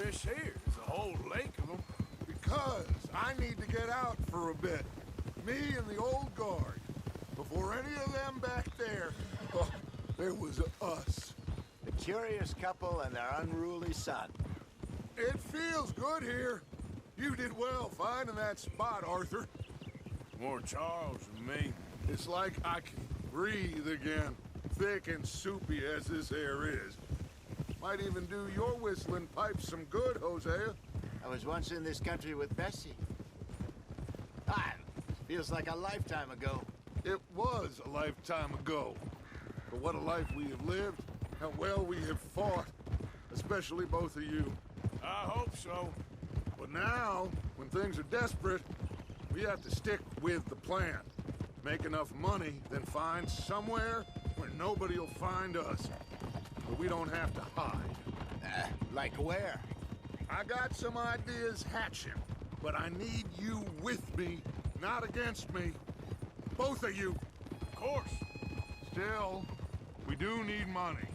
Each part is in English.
fish here? There's a whole lake of them. Because I need to get out for a bit. Me and the old guard. Before any of them back there, oh, there was us. The curious couple and their unruly son. It feels good here. You did well finding that spot, Arthur. More Charles than me. It's like I can breathe again, thick and soupy as this air is. Might even do your whistling pipes some good, Hosea. I was once in this country with Bessie. Feels like a lifetime ago. It was a lifetime ago. But what a life we have lived, how well we have fought. Especially both of you. I hope so. But now, when things are desperate, we have to stick with the plan. Make enough money, then find somewhere where nobody will find us. But we don't have to hide. Like where? I got some ideas hatching, but I need you with me, not against me. Both of you. Of course. Still, we do need money.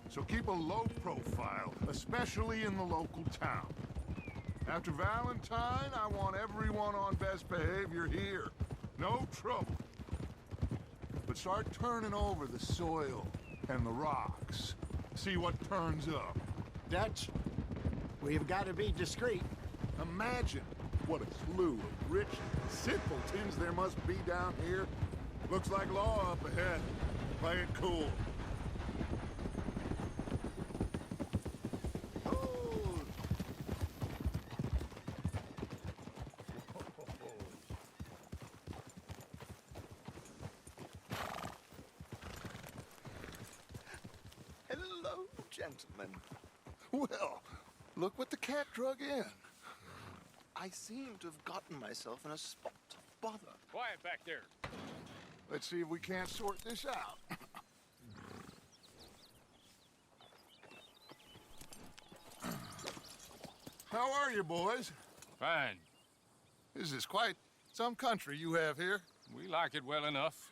So keep a low profile, especially in the local town. After Valentine, I want everyone on best behavior here. No trouble. But start turning over the soil and the rocks. See what turns up. Dutch, we've got to be discreet. Imagine what a slew of rich simpletons there must be down here. Looks like law up ahead. Play it cool. Hello, gentlemen. Well, look what the cat drug in. I seem to have gotten myself in a spot of bother. Quiet back there. Let's see if we can't sort this out. How are you, boys? Fine. This is quite some country you have here. We like it well enough.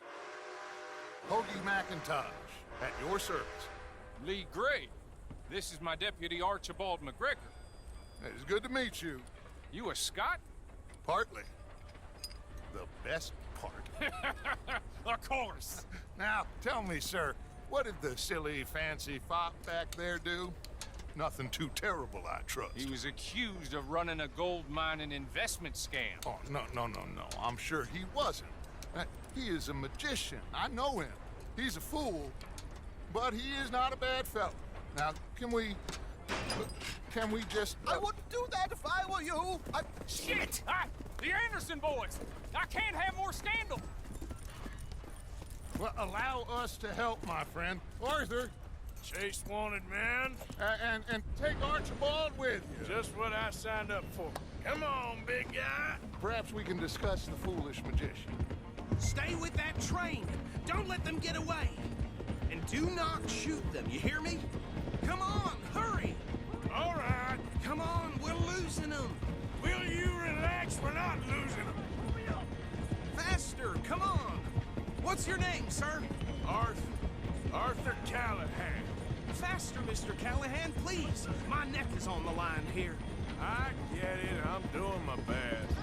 Hoagie McIntosh, at your service. Lee Gray. This is my deputy Archibald McGregor. It's good to meet you. You a Scot? Partly. The best part. Of course. Now, tell me, sir, what did the silly, fancy fop back there do? Nothing too terrible, I trust. He was accused of running a gold mining investment scam. Oh, no. I'm sure he wasn't. He is a magician. I know him. He's a fool, but he is not a bad fellow. Now, can we just... I wouldn't do that if I were you. Shit! The Anderson boys! I can't have more scandal! Well, allow us to help, my friend. Arthur, Chase wanted man. and take Archibald with you. Just what I signed up for. Come on, big guy. Perhaps we can discuss the foolish magician. Stay with that train. Don't let them get away. And do not shoot them, you hear me? Come on, hurry! All right. Come on, we're losing them. Will you relax? We're not losing them. Faster, come on. What's your name, sir? Arthur Callahan. Faster, Mr. Callahan, please. My neck is on the line here. I get it. I'm doing my best.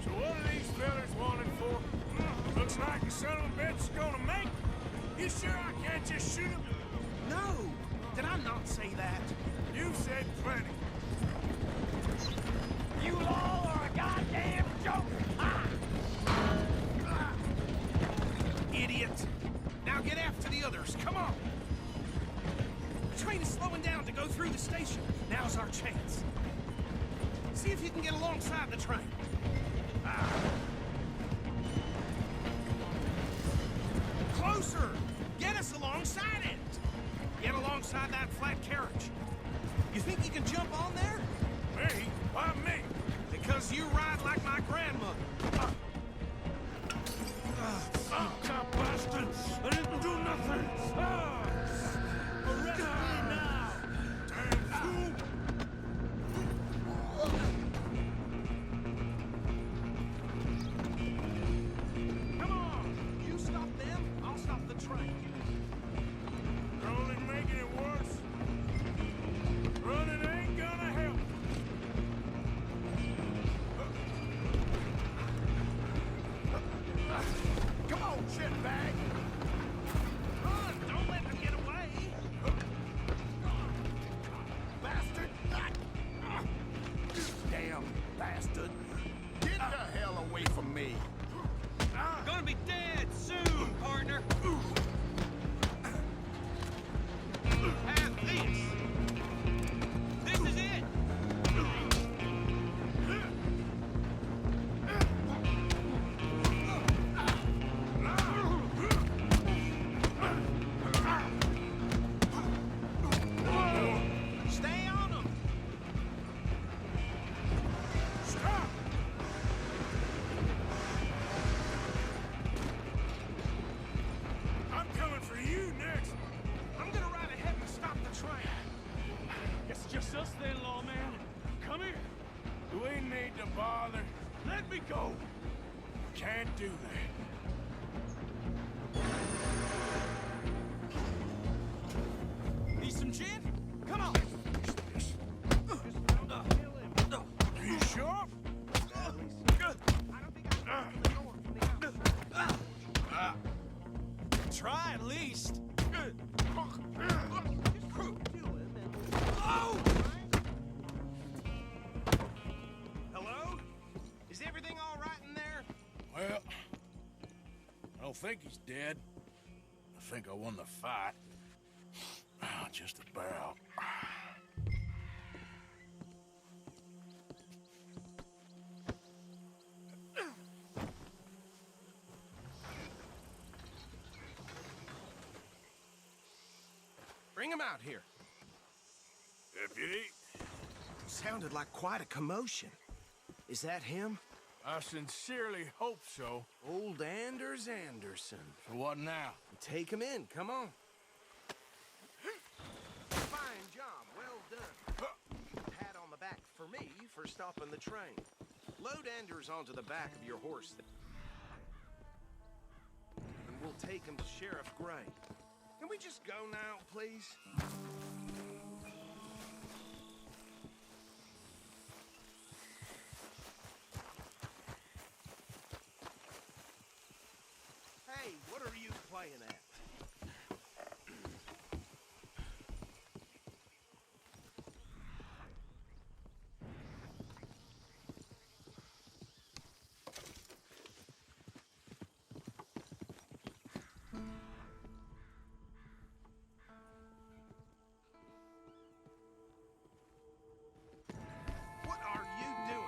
So what are these fellas wanted for? Looks like the son of a bitch is gonna make it. You sure I can't just shoot him? No, did I not say that? You said plenty. You all are a goddamn joke! Idiot. Now get after the others, come on. The train is slowing down to go through the station. Now's our chance. See if you can get alongside the train. Closer! Get us alongside it! Get alongside that flat carriage. You think you can jump on there? Me? Why me? Because you ride like my grandmother. Stop, bastard! I didn't do nothing! Arrest me now! Damn fool! Come on! You stop them, I'll stop the train. You're only making it worse. Running ain't gonna Do we need to bother? Let me go! Can't do that. Need some gin? Come on! Are you sure? Try at least. Hello? Is everything all right in there? Well, I don't think he's dead. I think I won the fight. Just about. Bring him out here. Deputy, Sounded like quite a commotion. Is that him? I sincerely hope so. Old Anders Anderson. So what now? Take him in, come on. Fine job, well done. Pat on the back for me for stopping the train. Load Anders onto the back of your horse. And we'll take him to Sheriff Gray. Can we just go now, please? Hey, what are you playing at? What are you doing?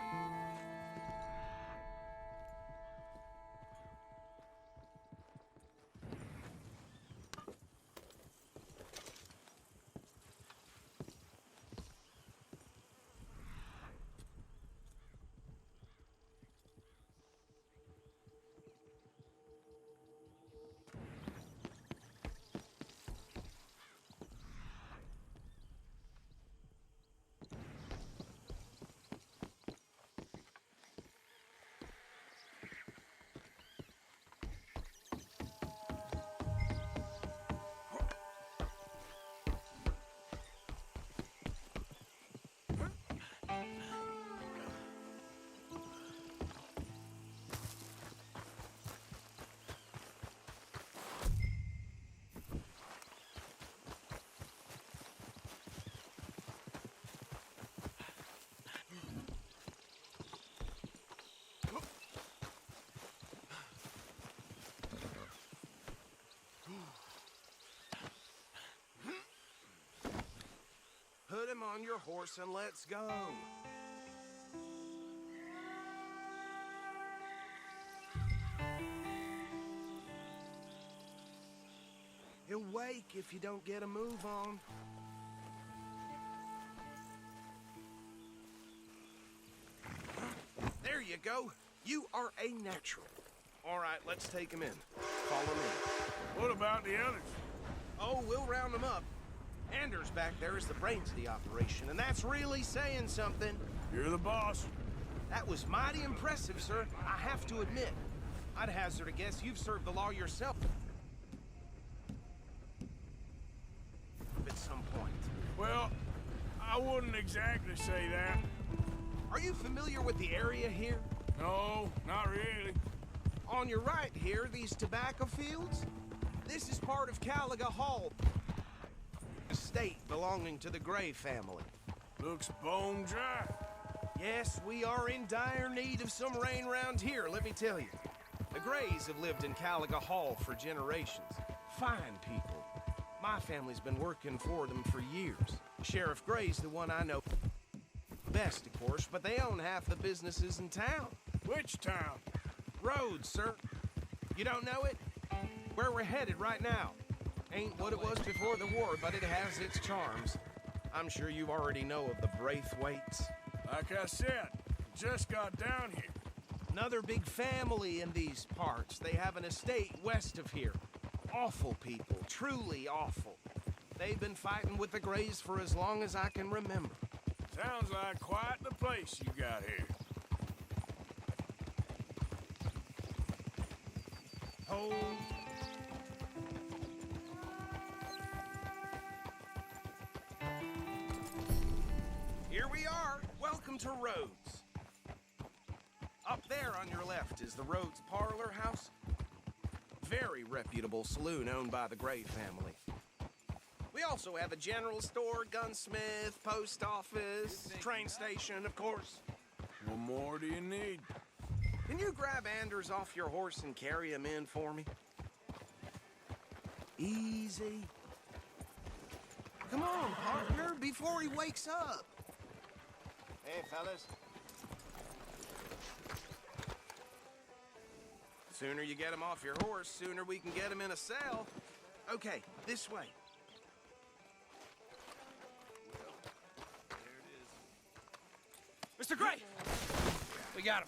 Put him on your horse and let's go. He'll wake if you don't get a move on. There you go. You are a natural. All right, let's take him in. Follow me. What about the others? Oh, we'll round them up. Anders back there is the brains of the operation, and that's really saying something. You're the boss. That was mighty impressive, sir. I have to admit. I'd hazard a guess you've served the law yourself. At some point. Well, I wouldn't exactly say that. Are you familiar with the area here? No, not really. On your right here, these tobacco fields? This is part of Caliga Hall, estate belonging to the Gray family. Looks bone dry. Yes, we are in dire need of some rain round here, let me tell you. The Grays have lived in Caliga Hall for generations. Fine people. My family's been working for them for years. Sheriff Gray's the one I know best, of course, but they own half the businesses in town. Which town? Rhodes, sir. You don't know it? Where we're headed right now. Ain't what it was before the war, but it has its charms. I'm sure you already know of the Braithwaites. Like I said, just got down here. Another big family in these parts. They have an estate west of here. Awful people, truly awful. They've been fighting with the Grays for as long as I can remember. Sounds like quite the place you got here. Hold. Here we are. Welcome to Rhodes. Up there on your left is the Rhodes Parlor House. Very reputable saloon owned by the Gray family. We also have a general store, gunsmith, post office, train station, of course. What more do you need? Can you grab Anders off your horse and carry him in for me? Easy. Come on, partner, before he wakes up. Hey, fellas. Sooner you get him off your horse, sooner we can get him in a cell. Okay, this way. Mr. Gray! We got him.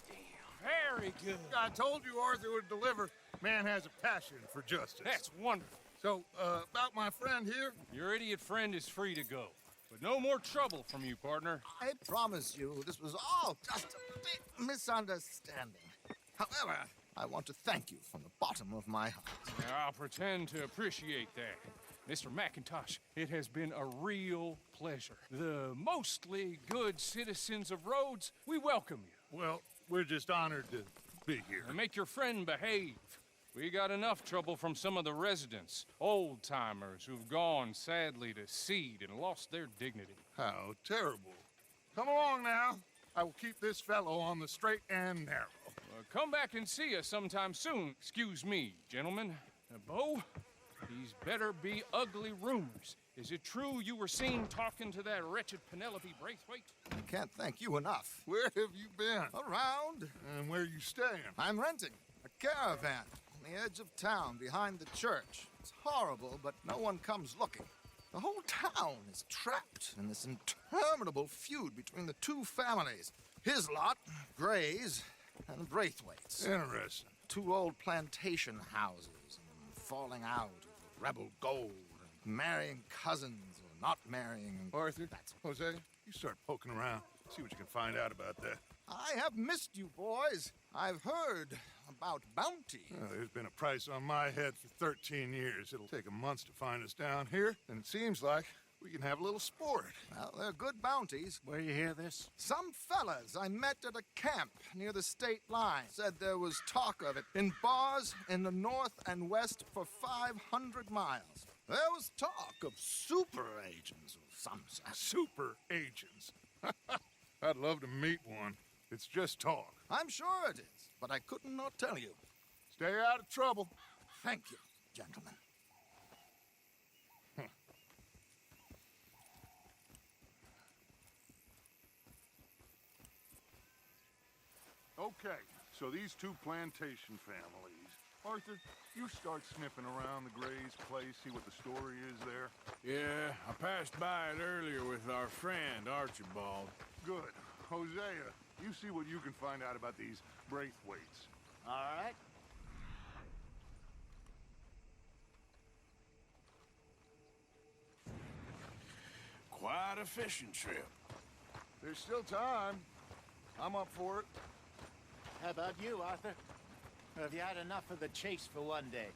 Very good. I told you Arthur would deliver. Man has a passion for justice. That's wonderful. So, about my friend here? Your idiot friend is free to go. But no more trouble from you, partner. I promise you, this was all just a big misunderstanding. However, I want to thank you from the bottom of my heart. I'll pretend to appreciate that. Mr. McIntosh, it has been a real pleasure. The mostly good citizens of Rhodes, we welcome you. Well, we're just honored to be here. And make your friend behave. We got enough trouble from some of the residents, old-timers who've gone, sadly, to seed and lost their dignity. How terrible. Come along now. I will keep this fellow on the straight and narrow. Come back and see us sometime soon. Excuse me, gentlemen. Bo, these better be ugly rumors. Is it true you were seen talking to that wretched Penelope Braithwaite? I can't thank you enough. Where have you been? Around. And where you staying? I'm renting a caravan on the edge of town behind the church. It's horrible, but no one comes looking. The whole town is trapped in this interminable feud between the two families. His lot, Gray's, and Braithwaite's. Interesting. Two old plantation houses, and falling out of rebel gold, and marrying cousins or not marrying. Arthur, Jose, you start poking around. See what you can find out about that. I have missed you, boys. I've heard about bounty. Well, there's been a price on my head for 13 years. It'll take a month to find us down here, and it seems like we can have a little sport. Well, they're good bounties. Where you hear this? Some fellas I met at a camp near the state line said there was talk of it in bars in the north and west for 500 miles. There was talk of super agents of some sort. Super agents. I'd love to meet one. It's just talk. I'm sure it is, but I couldn't not tell you. Stay out of trouble. Thank you, gentlemen. Okay, so these two plantation families. Arthur, you start sniffing around the Gray's place, see what the story is there. Yeah, I passed by it earlier with our friend, Archibald. Good. Hosea, you see what you can find out about these Braithwaites. All right. Quite a fishing trip. There's still time. I'm up for it. How about you, Arthur? Or have you had enough of the chase for one day?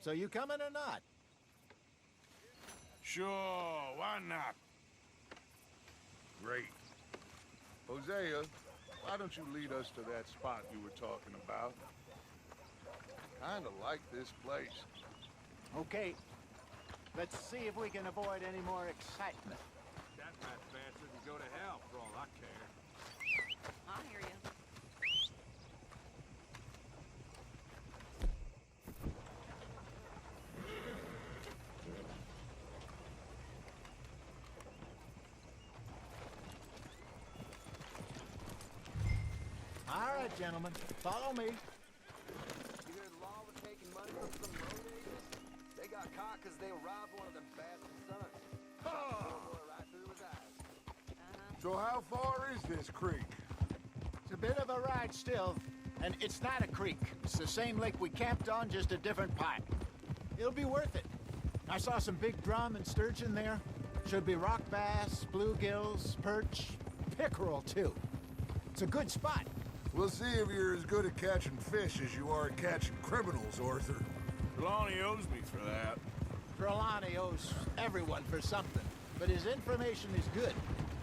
So you coming or not? Sure, why not? Great. Hosea, why don't you lead us to that spot you were talking about? Kinda like this place. Okay. Let's see if we can avoid any more excitement. That fat bastard can go to hell for all I care. I hear you. All right, gentlemen. Follow me. You heard Law was taking money from some road agents? They got caught because they robbed one of them bastard sons. Right through his eyes. So how far is this creek? It's a bit of a ride still, and it's not a creek. It's the same lake we camped on, just a different part. It'll be worth it. I saw some big drum and sturgeon there. Should be rock bass, bluegills, perch, pickerel too. It's a good spot. We'll see if you're as good at catching fish as you are at catching criminals, Arthur. Trelawney owes me for that. Trelawney owes everyone for something, but his information is good.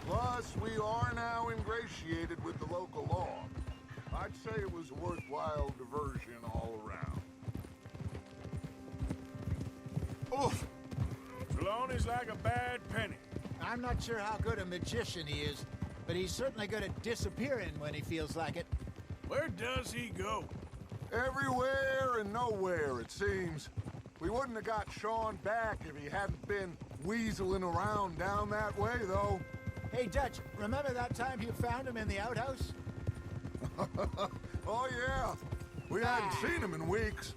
Plus, we are now ingratiated with the local law. I'd say it was a worthwhile diversion all around. Oof! Trelawney's like a bad penny. I'm not sure how good a magician he is, but he's certainly good at disappearing when he feels like it. Where does he go? Everywhere and nowhere, it seems. We wouldn't have got Sean back if he hadn't been weaseling around down that way, though. Hey, Dutch, remember that time you found him in the outhouse? Oh, yeah. We hadn't seen him in weeks.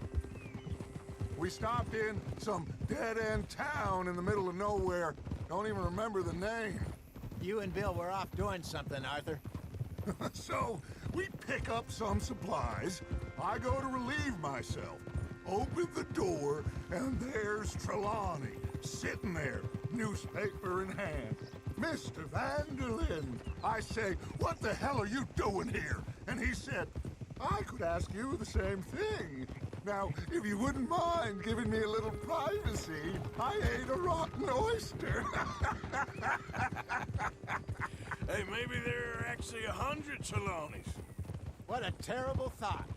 We stopped in some dead-end town in the middle of nowhere. Don't even remember the name. You and Bill were off doing something, Arthur. So, we pick up some supplies. I go to relieve myself. Open the door, and there's Trelawney, sitting there, newspaper in hand. Mr. Vanderlyn. I say, what the hell are you doing here? And he said, I could ask you the same thing. Now, if you wouldn't mind giving me a little privacy, I ate a rotten oyster. Hey, maybe there are actually 100 Trelawneys. What a terrible thought.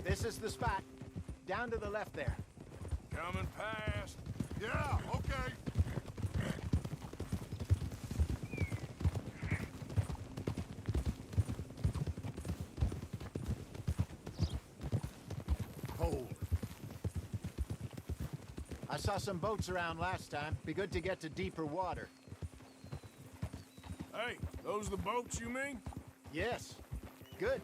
This is the spot. Down to the left there. Coming past. Yeah, okay. Hold. I saw some boats around last time. Be good to get to deeper water. Hey, those the boats you mean? Yes. Good.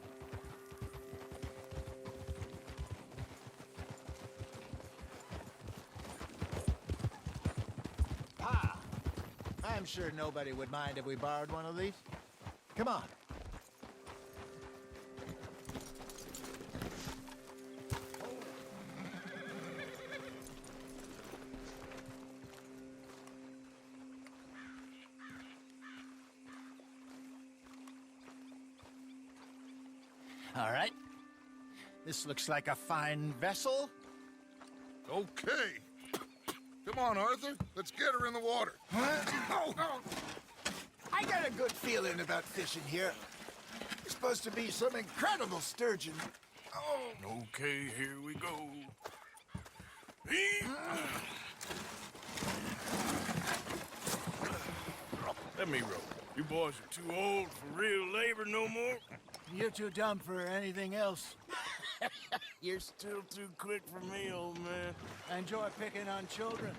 Ah! I'm sure nobody would mind if we borrowed one of these. Come on. All right. This looks like a fine vessel. Okay. Come on, Arthur. Let's get her in the water. Oh. I got a good feeling about fishing here. It's supposed to be some incredible sturgeon. Oh. Okay, here we go. Let me row. You boys are too old for real labor no more. You're too dumb for anything else. You're still too quick for me, old man. I enjoy picking on children.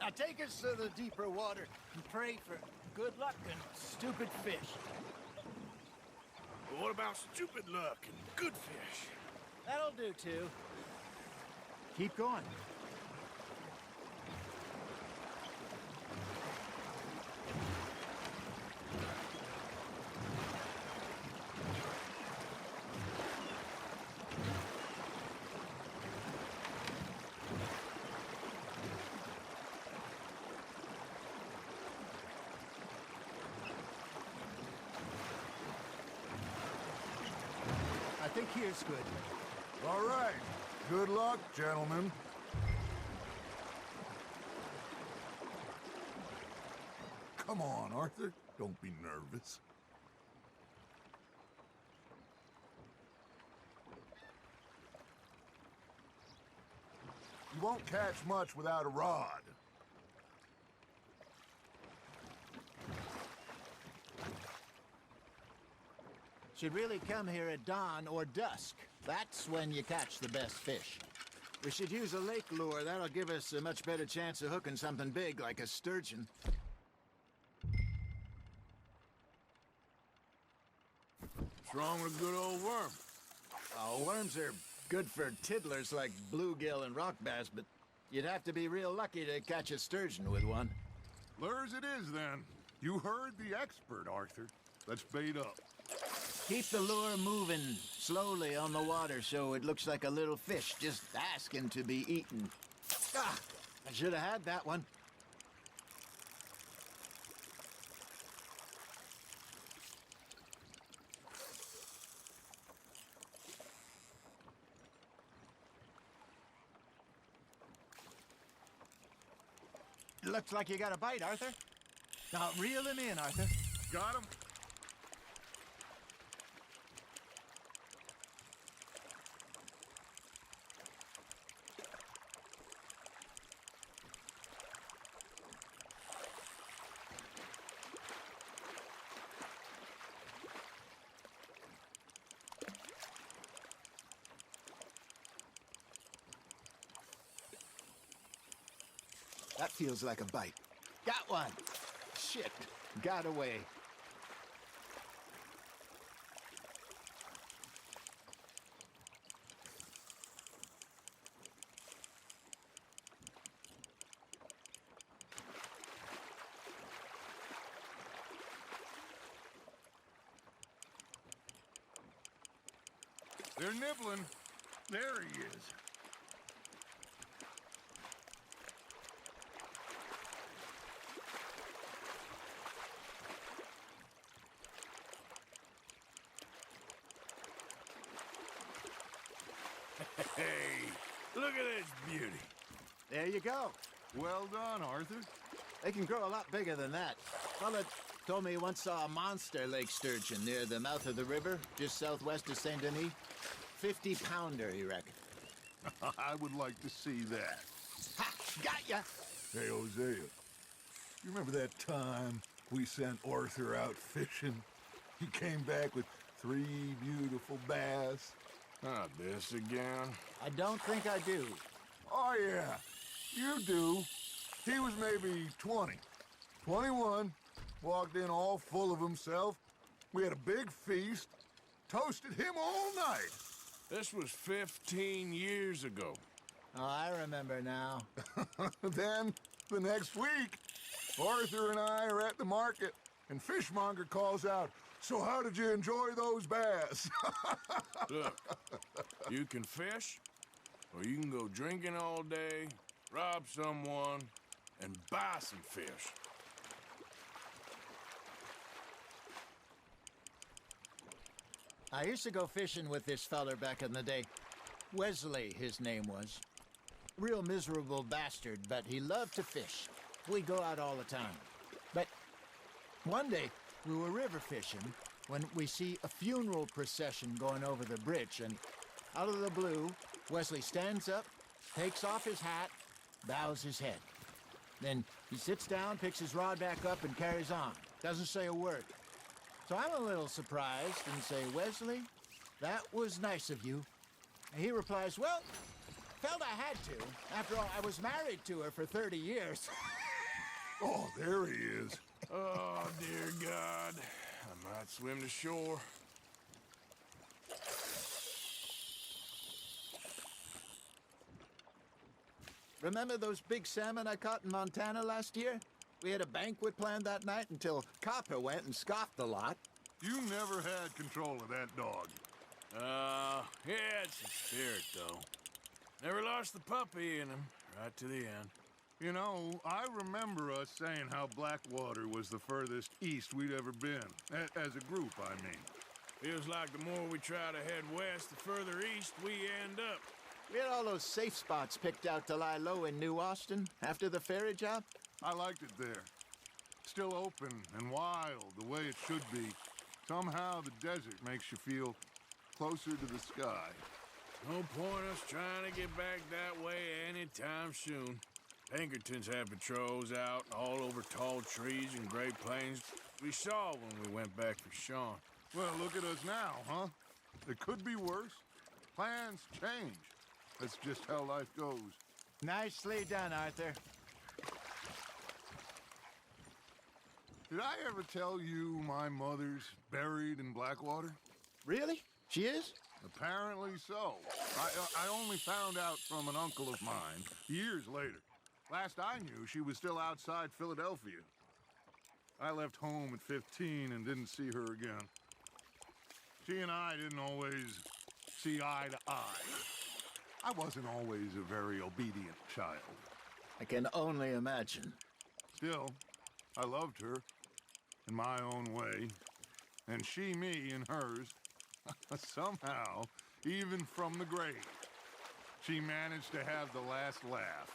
Now take us to the deeper water and pray for good luck and stupid fish. But what about stupid luck and good fish? That'll do, too. Keep going. I think here's good. All right. Good luck, gentlemen. Come on, Arthur. Don't be nervous. You won't catch much without a rod. Should really come here at dawn or dusk. That's when you catch the best fish. We should use a lake lure. That'll give us a much better chance of hooking something big like a sturgeon. What's wrong with a good old worm? Oh, worms are good for tiddlers like bluegill and rock bass, but you'd have to be real lucky to catch a sturgeon with one. Lures it is, then. You heard the expert, Arthur. Let's bait up. Keep the lure moving slowly on the water so it looks like a little fish just asking to be eaten. Ah, I should have had that one. Looks like you got a bite, Arthur. Now reel him in, Arthur. Got him? That feels like a bite. Got one. Shit. Got away. They're nibbling. There he is. Hey, look at this beauty. There you go. Well done, Arthur. They can grow a lot bigger than that. Fella told me he once saw a monster lake sturgeon near the mouth of the river, just southwest of Saint Denis. 50-pounder, he reckoned. I would like to see that. Ha! Got ya! Hey, Hosea. You remember that time we sent Arthur out fishing? He came back with 3 beautiful bass. Not this again. I don't think I do. Oh, yeah. You do. He was maybe 20. 21. Walked in all full of himself. We had a big feast. Toasted him all night. This was 15 years ago. Oh, I remember now. Then, the next week, Arthur and I are at the market, and Fishmonger calls out, "So how did you enjoy those bass?" Look, you can fish, or you can go drinking all day, rob someone, and buy some fish. I used to go fishing with this feller back in the day. Wesley, his name was. Real miserable bastard, but he loved to fish. We'd go out all the time. But one day, we were river fishing when we see a funeral procession going over the bridge, and out of the blue, Wesley stands up, takes off his hat, bows his head. Then he sits down, picks his rod back up, and carries on. Doesn't say a word. So I'm a little surprised and say, "Wesley, that was nice of you." And he replies, "Well, felt I had to. After all, I was married to her for 30 years. Oh, there he is. Oh, dear God. I might swim to shore. Remember those big salmon I caught in Montana last year? We had a banquet planned that night until Copper went and scoffed the lot. You never had control of that dog. He had some spirit, though. Never lost the puppy in him, right to the end. You know, I remember us saying how Blackwater was the furthest east we'd ever been. As a group, I mean. Feels like the more we try to head west, the further east we end up. We had all those safe spots picked out to lie low in New Austin after the ferry job. I liked it there. Still open and wild, the way it should be. Somehow the desert makes you feel closer to the sky. No point us trying to get back that way anytime soon. Pinkertons had patrols out all over tall trees and Great Plains. We saw when we went back for Sean. Well, look at us now, huh? It could be worse. Plans change. That's just how life goes. Nicely done, Arthur. Did I ever tell you my mother's buried in Blackwater? Really? She is? Apparently so. I only found out from an uncle of mine years later. Last I knew, she was still outside Philadelphia. I left home at 15 and didn't see her again. She and I didn't always see eye to eye. I wasn't always a very obedient child. I can only imagine. Still, I loved her in my own way, and she me in hers. Somehow, even from the grave, she managed to have the last laugh.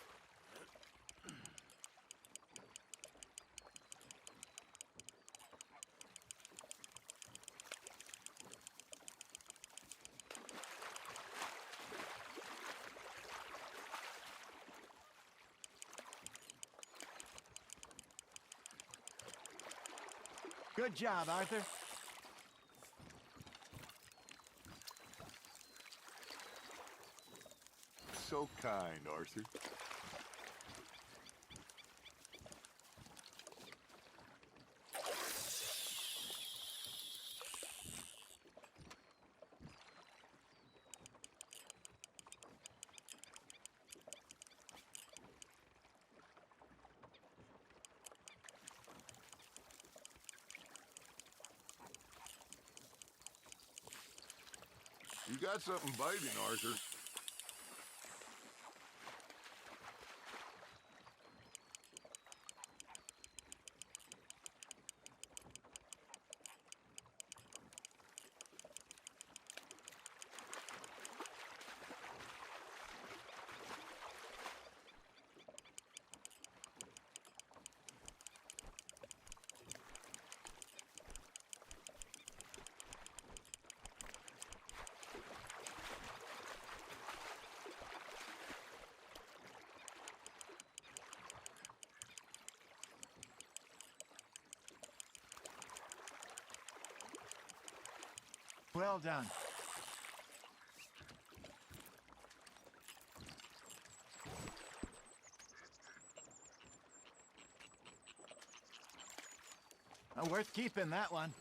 Good job, Arthur. So kind, Arthur. You got something biting, Arthur. Well done. Worth keeping, that one.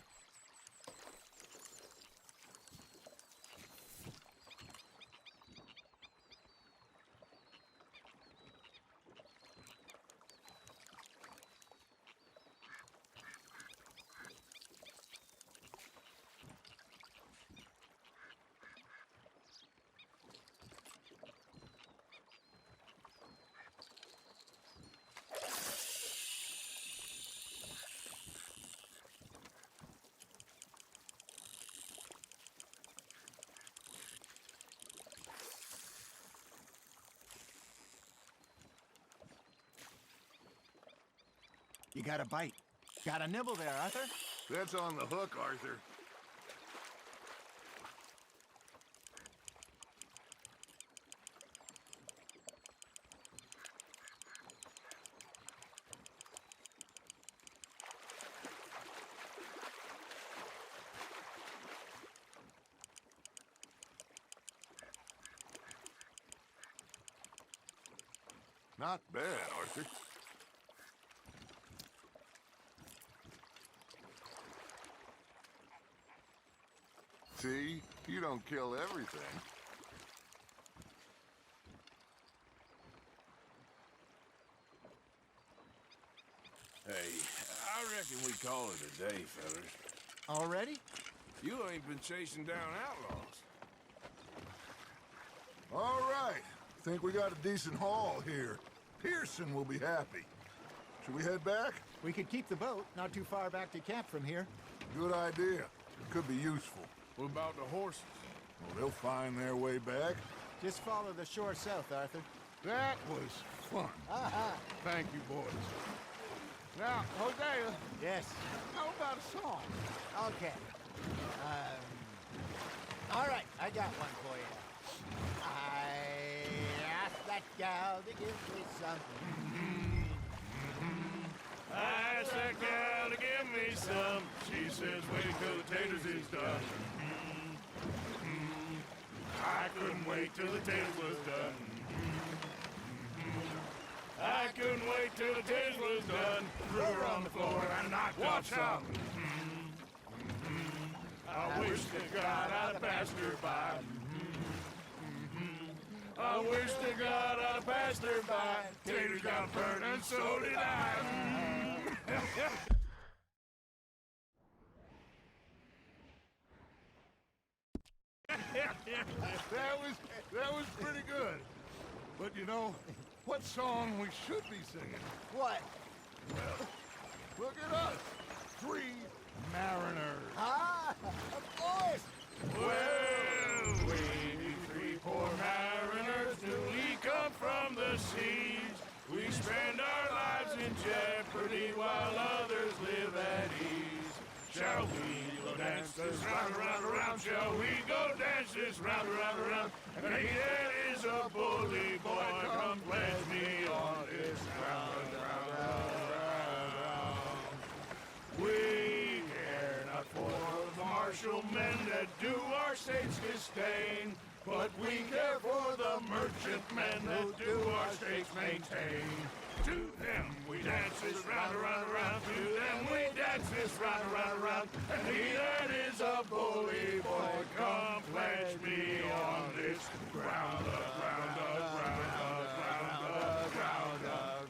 You got a bite. Got a nibble there, Arthur. That's on the hook, Arthur. Not bad, Arthur. See? You don't kill everything. Hey, I reckon we call it a day, fellas. Already? You ain't been chasing down outlaws. All right. Think we got a decent haul here. Pearson will be happy. Should we head back? We could keep the boat not too far back to camp from here. Good idea. It could be useful. What about the horses? Well, they'll find their way back. Just follow the shore south, Arthur. That was fun. Thank you, boys. Now, Hosea, Yes. how about a song? Okay. All right, I got one for you. I asked that gal to give me some. I asked that gal to give me some. She says, wait till the taters is done. I couldn't wait till the taters was done. I couldn't wait till the taters was done. Threw her on the floor and knocked off some. I wish to God I'd passed her by. I wish to God I'd passed her by. Taters got burned and so did I. That was pretty good. But you know, what song we should be singing? What? Well, look at us. 3 mariners. Ah, of course! Well, we 3 poor mariners, newly come from the seas. We spend our lives in jeopardy while others live at ease. Shall we go dance this round, around, around? Shall we go dance this round, around, around? And he that is a bully boy, come pledge me on this round, round, round, round. We care not for the martial men that do our states disdain, but we care for the merchant men that do our states maintain. To them we dance this round, around, around. To them we dance this round, around, around. And he that is a bully boy, come pledge me on this ground, ground, ground, ground, ground,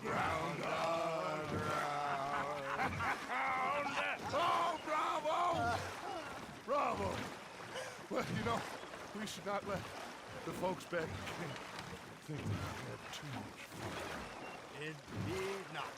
ground, ground. Oh, bravo! Bravo! Well, you know, we should not let the folks back think that we had too much fun. Indeed not.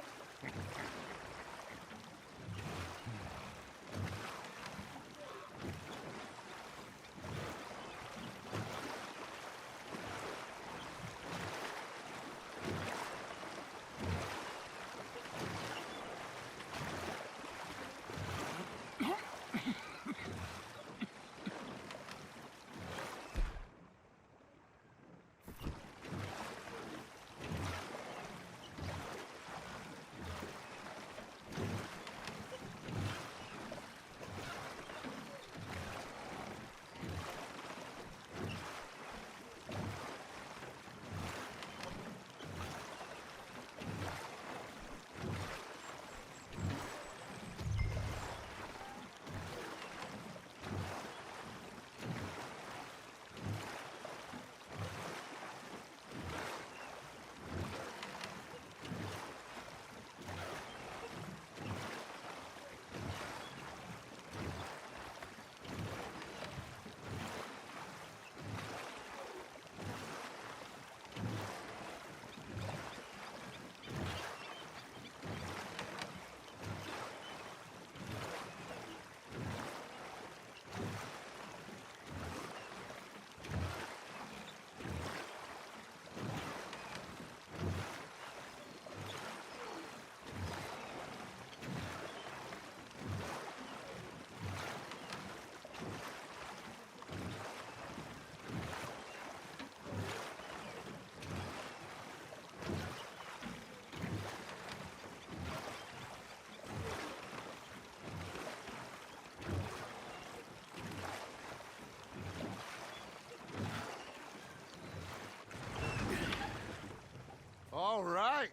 All right.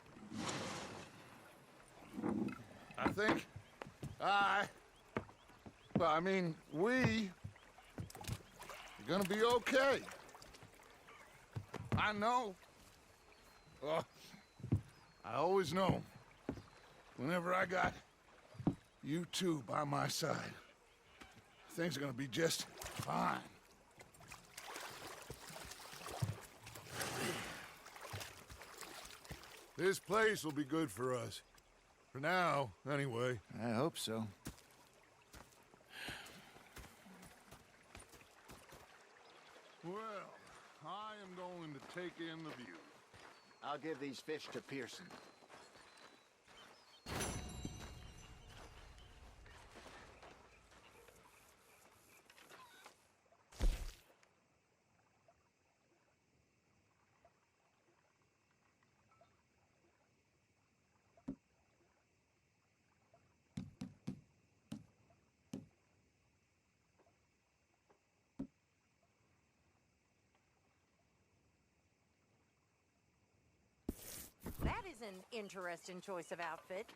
I think we are gonna be okay. I know. Oh, I always know. Whenever I got you two by my side, things are gonna be just fine. This place will be good for us. For now, anyway. I hope so. Well, I am going to take in the view. I'll give these fish to Pearson. That is an interesting choice of outfit.